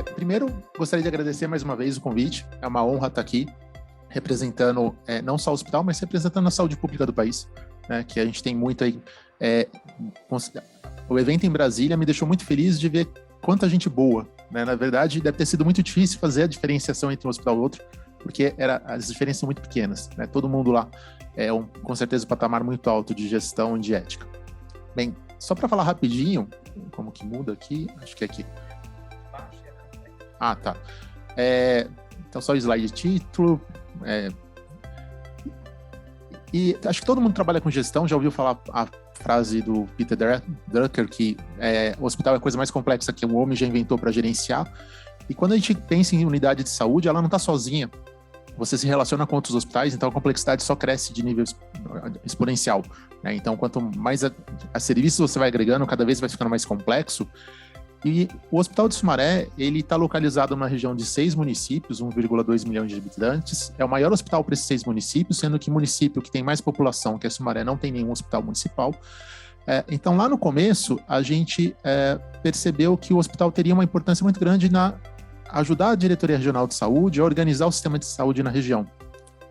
Primeiro, gostaria de agradecer mais uma vez o convite. É uma honra estar aqui, representando não só o hospital, mas representando a saúde pública do país, né, que a gente tem muito aí. O evento em Brasília me deixou muito feliz de ver quanta gente boa, né? Na verdade, deve ter sido muito difícil fazer a diferenciação entre um hospital e outro, porque as diferenças são muito pequenas, né? Todo mundo lá com certeza, um patamar muito alto de gestão e de ética. Bem, só para falar rapidinho, como que muda aqui? Acho que é aqui. Ah, tá. Então, só o slide de título. E acho que todo mundo trabalha com gestão, já ouviu falar a frase do Peter Drucker, que o hospital é a coisa mais complexa que o homem já inventou para gerenciar. E quando a gente pensa em unidade de saúde, ela não está sozinha. Você se relaciona com outros hospitais, então a complexidade só cresce de nível exponencial, né? Então, quanto mais a serviços você vai agregando, cada vez vai ficando mais complexo. E o Hospital de Sumaré, ele está localizado numa região de 6 municípios, 1,2 milhões de habitantes. É o maior hospital para esses 6 municípios, sendo que o município que tem mais população, que é Sumaré, não tem nenhum hospital municipal. Então, lá no começo, a gente percebeu que o hospital teria uma importância muito grande na ajudar a Diretoria Regional de Saúde a organizar o sistema de saúde na região,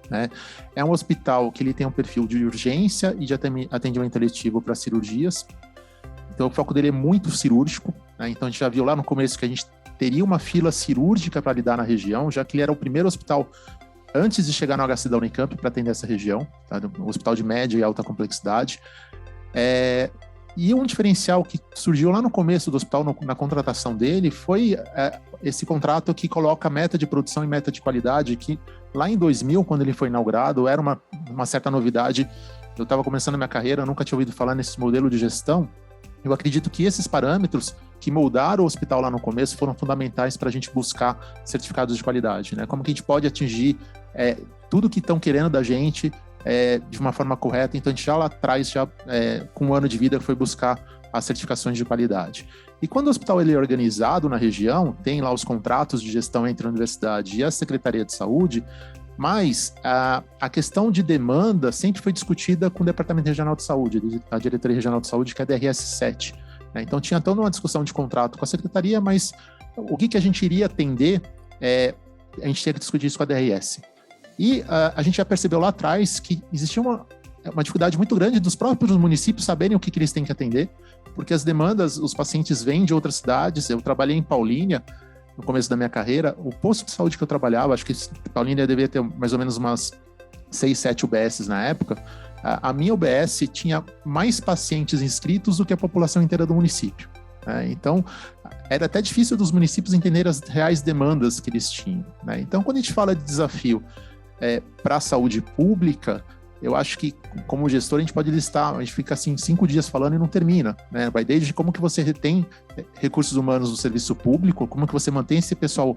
né? É um hospital que ele tem um perfil de urgência e de atendimento eletivo para cirurgias. Então, o foco dele é muito cirúrgico, né? Então, a gente já viu lá no começo que a gente teria uma fila cirúrgica para lidar na região, já que ele era o primeiro hospital, antes de chegar no HC da Unicamp, para atender essa região, tá? Um hospital de média e alta complexidade. E um diferencial que surgiu lá no começo do hospital, na contratação dele, foi esse contrato que coloca meta de produção e meta de qualidade, que lá em 2000, quando ele foi inaugurado, era uma certa novidade. Eu estava começando a minha carreira, eu nunca tinha ouvido falar nesse modelo de gestão. Eu acredito que esses parâmetros que moldaram o hospital lá no começo foram fundamentais para a gente buscar certificados de qualidade, né? Como que a gente pode atingir tudo que estão querendo da gente de uma forma correta. Então, a gente já lá atrás, com um ano de vida, foi buscar as certificações de qualidade. E quando o hospital ele é organizado na região, tem lá os contratos de gestão entre a universidade e a Secretaria de Saúde, mas a questão de demanda sempre foi discutida com o Departamento Regional de Saúde, a Diretoria Regional de Saúde, que é a DRS 7. Né? Então, tinha toda uma discussão de contrato com a Secretaria, mas o que a gente iria atender, a gente tinha que discutir isso com a DRS. E a gente já percebeu lá atrás que existia uma dificuldade muito grande dos próprios municípios saberem o que eles têm que atender, porque as demandas, os pacientes vêm de outras cidades. Eu trabalhei em Paulínia, no começo da minha carreira. O posto de saúde que eu trabalhava, acho que Paulínia devia ter mais ou menos umas 6, 7 UBSs na época. A minha UBS tinha mais pacientes inscritos do que a população inteira do município. Então, era até difícil dos municípios entenderem as reais demandas que eles tinham, né? Então, quando a gente fala de desafio para a saúde pública, eu acho que, como gestor, a gente pode listar, a gente fica assim 5 dias falando e não termina, né? Vai desde como que você retém recursos humanos no serviço público, como que você mantém esse pessoal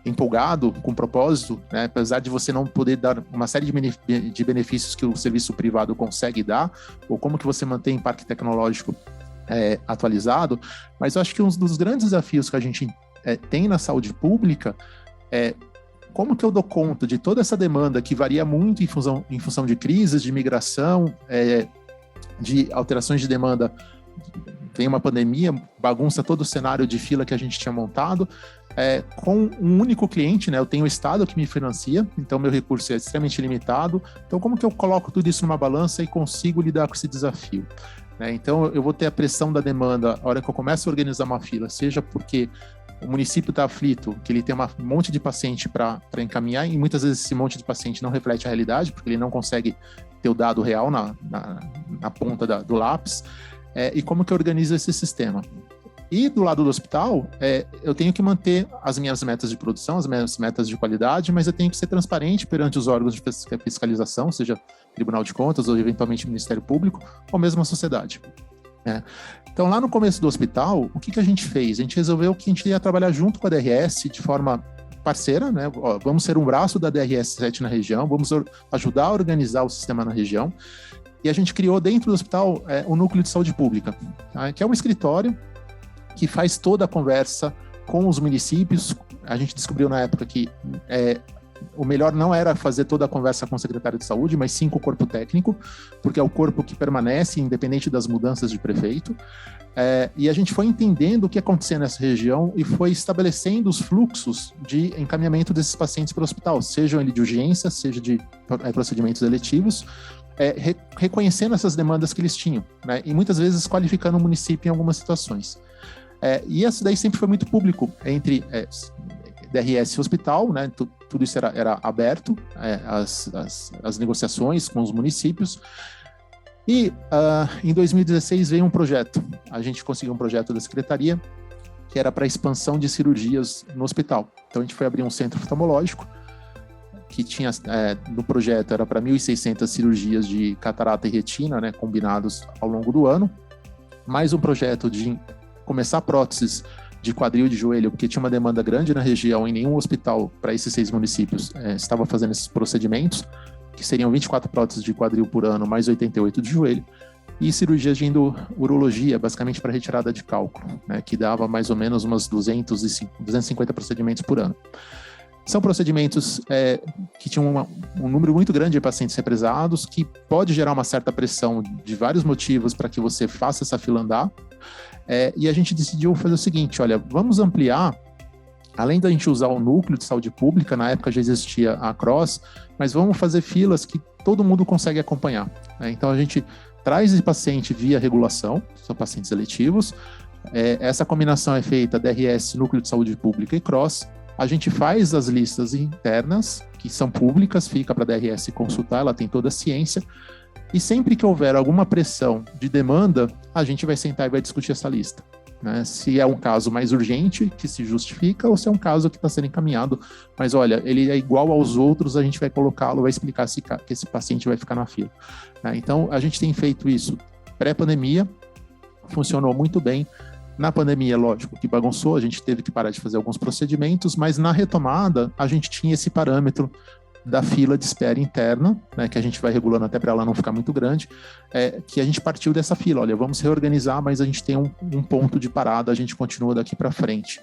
empolgado, com propósito, né? Apesar de você não poder dar uma série de benefícios que o serviço privado consegue dar, ou como que você mantém parque tecnológico atualizado. Mas eu acho que um dos grandes desafios que a gente tem na saúde pública como que eu dou conta de toda essa demanda que varia muito em função de crises, de migração, de alterações de demanda. Vem uma pandemia, bagunça todo o cenário de fila que a gente tinha montado, com um único cliente, né? Eu tenho o Estado que me financia, então meu recurso é extremamente limitado. Então, como que eu coloco tudo isso numa balança e consigo lidar com esse desafio? Então, eu vou ter a pressão da demanda a hora que eu começo a organizar uma fila, seja porque o município está aflito, que ele tem um monte de paciente para encaminhar, e muitas vezes esse monte de paciente não reflete a realidade, porque ele não consegue ter o dado real na ponta do lápis, e como que eu organizo esse sistema. E do lado do hospital, eu tenho que manter as minhas metas de produção, as minhas metas de qualidade, mas eu tenho que ser transparente perante os órgãos de fiscalização, seja Tribunal de Contas ou eventualmente Ministério Público, ou mesmo a sociedade. Então, lá no começo do hospital, o que a gente fez? A gente resolveu que a gente ia trabalhar junto com a DRS de forma parceira, né? Vamos ser um braço da DRS 7 na região, vamos ajudar a organizar o sistema na região. E a gente criou dentro do hospital o Núcleo de Saúde Pública, tá? Que é um escritório que faz toda a conversa com os municípios. A gente descobriu na época que o melhor não era fazer toda a conversa com o secretário de saúde, mas sim com o corpo técnico, porque é o corpo que permanece independente das mudanças de prefeito. E a gente foi entendendo o que acontecia nessa região e foi estabelecendo os fluxos de encaminhamento desses pacientes para o hospital, sejam ele de urgência, seja de procedimentos eletivos, reconhecendo essas demandas que eles tinham, né? E muitas vezes qualificando o município em algumas situações. E isso daí sempre foi muito público entre DRS e hospital, né? Tudo isso era aberto, as negociações com os municípios. E em 2016 veio um projeto, a gente conseguiu um projeto da secretaria que era para expansão de cirurgias no hospital. Então a gente foi abrir um centro oftalmológico que tinha, no projeto era para 1.600 cirurgias de catarata e retina, né, combinados ao longo do ano, mais um projeto de começar próteses de quadril e de joelho, porque tinha uma demanda grande na região e nenhum hospital para esses 6 municípios estava fazendo esses procedimentos, que seriam 24 próteses de quadril por ano, mais 88 de joelho, e cirurgias de urologia, basicamente para retirada de cálculo, né, que dava mais ou menos umas 250 procedimentos por ano. São procedimentos que tinham um número muito grande de pacientes represados, que pode gerar uma certa pressão de vários motivos para que você faça essa fila andar. E a gente decidiu fazer o seguinte, olha, vamos ampliar, além da gente usar o núcleo de saúde pública, na época já existia a CROSS, mas vamos fazer filas que todo mundo consegue acompanhar, né? Então a gente traz esse paciente via regulação, são pacientes eletivos, essa combinação é feita DRS, Núcleo de Saúde Pública e CROSS. A gente faz as listas internas, que são públicas, fica para a DRS consultar, ela tem toda a ciência, e sempre que houver alguma pressão de demanda, a gente vai sentar e vai discutir essa lista, né? Se é um caso mais urgente, que se justifica, ou se é um caso que está sendo encaminhado, mas olha, ele é igual aos outros, a gente vai colocá-lo, vai explicar que esse paciente vai ficar na fila, né? Então, a gente tem feito isso pré-pandemia, funcionou muito bem. Na pandemia, lógico, que bagunçou, a gente teve que parar de fazer alguns procedimentos, mas na retomada, a gente tinha esse parâmetro da fila de espera interna, né, que a gente vai regulando até para ela não ficar muito grande, que a gente partiu dessa fila, olha, vamos reorganizar, mas a gente tem um ponto de parada, a gente continua daqui para frente.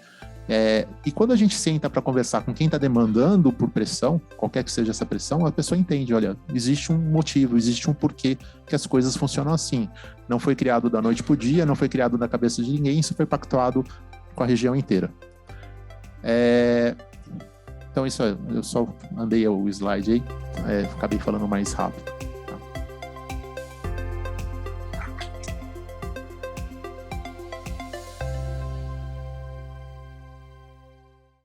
E quando a gente senta para conversar com quem está demandando por pressão, qualquer que seja essa pressão, a pessoa entende, olha, existe um motivo, existe um porquê que as coisas funcionam assim. Não foi criado da noite para o dia, não foi criado na cabeça de ninguém, isso foi pactuado com a região inteira. Então isso eu só mandei o slide aí, acabei falando mais rápido.